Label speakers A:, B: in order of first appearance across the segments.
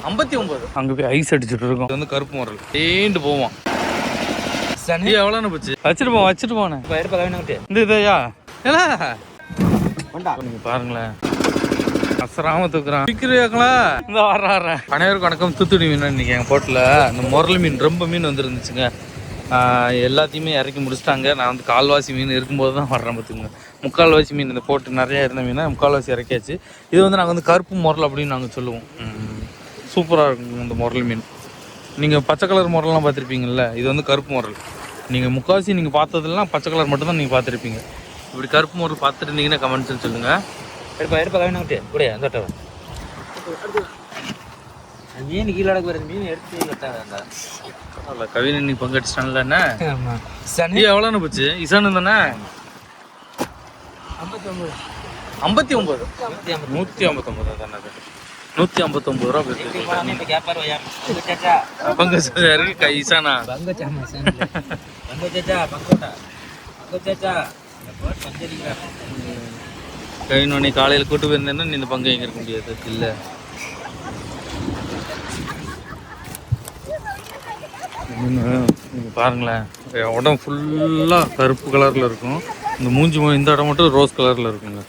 A: 59. அங்கே போய் ஐஸ் அடிச்சுட்டு இருக்கோம். இது வந்து கருப்பு முரல் ஏண்டு போவான். எவ்வளோன்னு போச்சு? வச்சுட்டு போனேன். இந்த இதையா நீங்க பாருங்களேன், அசராம தூக்குறான். விற்கிறாங்களா? இந்த வர்றேன். அனைவருக்கும் வணக்கம். தூத்துக்குடி மீன் இன்னைக்கு எங்கள் போட்டில் இந்த முரல் மீன் ரொம்ப மீன் வந்துருந்துச்சுங்க. எல்லாத்தையுமே இறக்கி முடிச்சிட்டாங்க. நான் வந்து கால்வாசி மீன் இருக்கும்போது தான் வர்றேன் பார்த்துங்க. முக்கால்வாசி மீன் இந்த போட்டு நிறையா இருந்த மீனை முக்கால்வாசி இறக்கியாச்சு. இது வந்து நாங்கள் வந்து கருப்பு முரல் அப்படின்னு நாங்கள் சொல்லுவோம். சூப்பராக இருக்கும் இந்த முரல் மீன். நீங்கள் பச்சை கலர் முரல்லாம் பார்த்துருப்பீங்கள்ல, இது வந்து கருப்பு முரல். நீங்கள் முக்கால்வாசி நீங்கள் பார்த்ததுலாம் பச்சை கலர் மட்டும் தான் நீங்கள் பார்த்துருப்பீங்க. இப்படி கருப்பு முரல் பார்த்துருந்தீங்கன்னா கமெண்ட்ஸ்ன்னு சொல்லுங்கள். கூட மீன் கீழே வருது. மீன் எடுத்து கவின் நீ பங்கடிச்சிட்டான்ல என்ன எவ்வளோன்னு போச்சு? இசானு தானே 59 159 தானே. 159 ரூபா போயிருக்கு. இசானா கவின் காலையில் கூட்டு போயிருந்தேன்னா நீ இந்த பங்கு எங்க இருக்க முடியாது இல்லை. நீங்கள் பாருங்களேன், உடம்பு ஃபுல்லாக கருப்பு கலரில் இருக்கும். இந்த மூஞ்சி இந்த இடம் மட்டும் ரோஸ் கலரில் இருக்குங்க.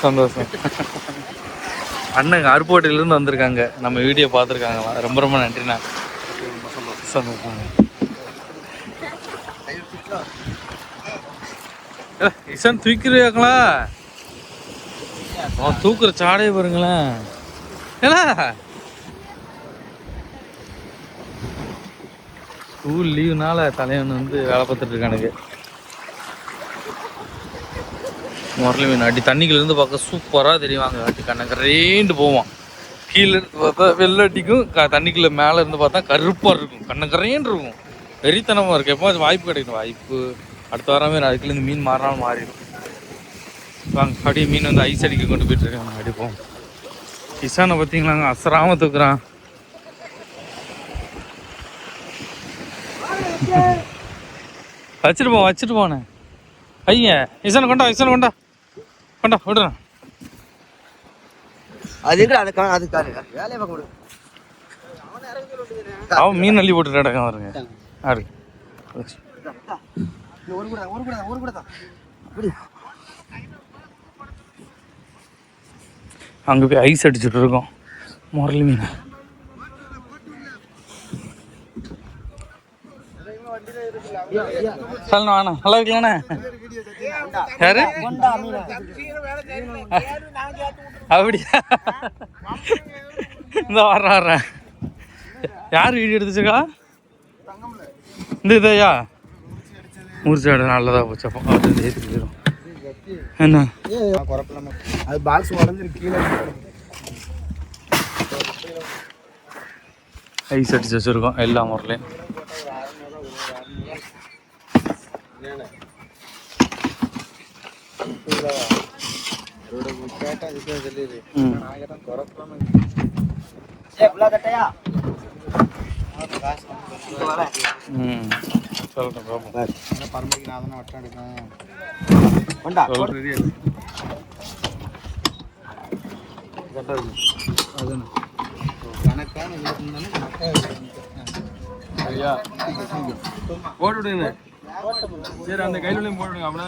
A: சந்தோஷம். அண்ணன் அருப்போட்டையிலேருந்து வந்திருக்காங்க, நம்ம வீடியோ பார்த்துருக்காங்களா. ரொம்ப ரொம்ப நன்றிண்ணா. சந்தோஷம். இசான் தூக்கிடுவாங்களா? தூக்குற சாடையை பாருங்களேன். ஸ்கூல் லீவுனால தலைவன் வந்து வேலை பார்த்துட்டு இருக்கானுங்க. முரளி மீன் அடி தண்ணிக்குள்ளேருந்து பார்க்க சூப்பராக தெரியுவாங்க. அடி கண்ணக்கரைண்டு போவான். கீழே இருந்து பார்த்தா வெள்ளை அடிக்கும், தண்ணிக்குள்ளே மேலே இருந்து பார்த்தா கருப்பாக இருக்கும், கண்ணக்கரைன்னு இருக்கும். வெறித்தனமாக இருக்கும். எப்போ அது வாய்ப்பு கிடைக்கணும். வாய்ப்பு அடுத்த வாரமே அதுக்குள்ளேருந்து மீன் மாறினாலும் மாறிடும். வாங்க அப்படியே மீன் வந்து ஐஸ் அடிக்க கொண்டு போயிட்டு இருக்காங்க. அடிப்போம். இசானை பார்த்தீங்களாங்க, அசராம தூக்குறான். வச்சுட்டு போனேன். ஐயன் இசானை கொண்டா விடுறேன். அவன் மீன் அள்ளி போட்டு கிடக்கான் பாருங்க. அங்கே போய் ஐஸ் அடிச்சுட்டு இருக்கோம் முரளி மீன். சொல்லணும் வேணா நல்லா இருக்கலாண்ணே. யாரு அப்படியா? இந்த வர்றேன். யார் வீடியோ எடுத்துச்சுக்கா? இந்த இதையா முறிச்சாடு நல்லதா போச்சப்போ. என்ன ஐஸ் அடிச்சு வச்சிருக்கோம் எல்லா முறையிலையும். போட்டுவிடுங்க. சரி அந்த கையிலையும் போட்டுவிடுங்க. அப்படின்னா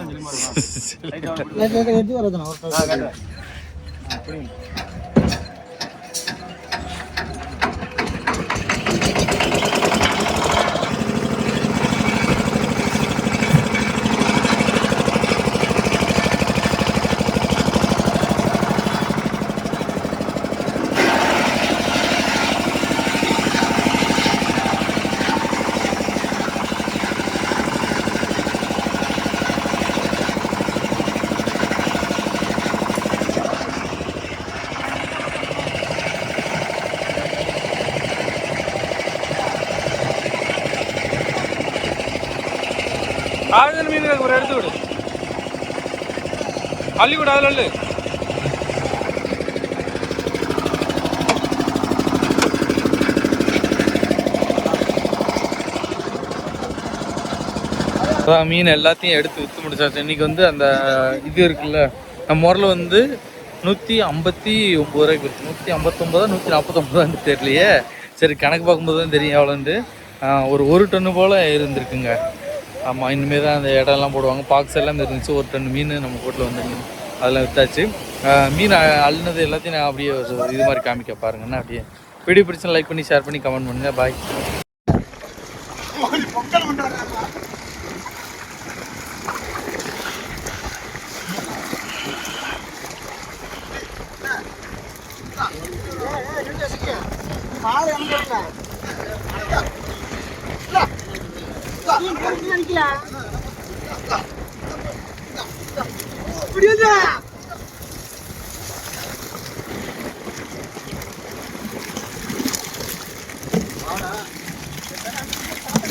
A: ஆழ்ந்த மீன் ஒரு எடுத்து விடு, அள்ளி விடு, அதில் அள்ளு. அதான் மீன் எல்லாத்தையும் எடுத்து விற்று முடிச்சாச்சு. இன்றைக்கி வந்து அந்த இது இருக்குல்ல, நம்ம முறையில் வந்து 159 ரூபாய்க்கு இருக்குது. 159 149 தெரியலையே. சரி கணக்கு பார்க்கும்போது தான் தெரியும் எவ்வளோண்டு. ஒரு டன்னு போல் இருந்திருக்குங்க. ஆமாம், இனிமேல் தான் அந்த இடம்லாம் போடுவாங்க. பாக்ஸ் எல்லாம் இருந்துச்சு. 1 டன் மீன் நம்ம போட்டில் வந்து அதெல்லாம் விற்றாச்சு. மீன் அள்ளினது எல்லாத்தையும் நான் அப்படியே இது மாதிரி காமிக்க பாருங்கண்ணா. அப்படியே வீடியோ பிடிச்சா லைக் பண்ணி ஷேர் பண்ணி கமெண்ட் பண்ணுங்கள். பாய்.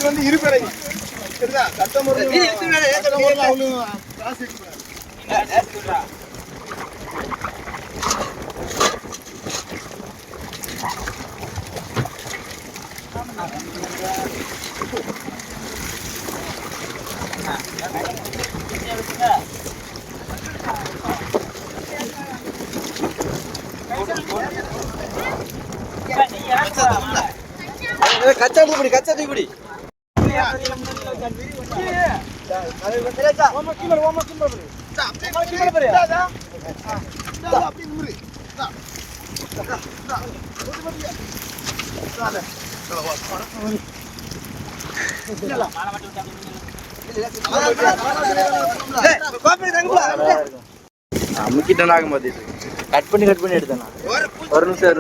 B: வந்து இருப்பறை சரிதா சட்டம் கச்சா தூக்குடி அமுக்கிட்டேன் மாதிரி கட் பண்ணி எடுத்தேன். ஒரு நிமிஷம்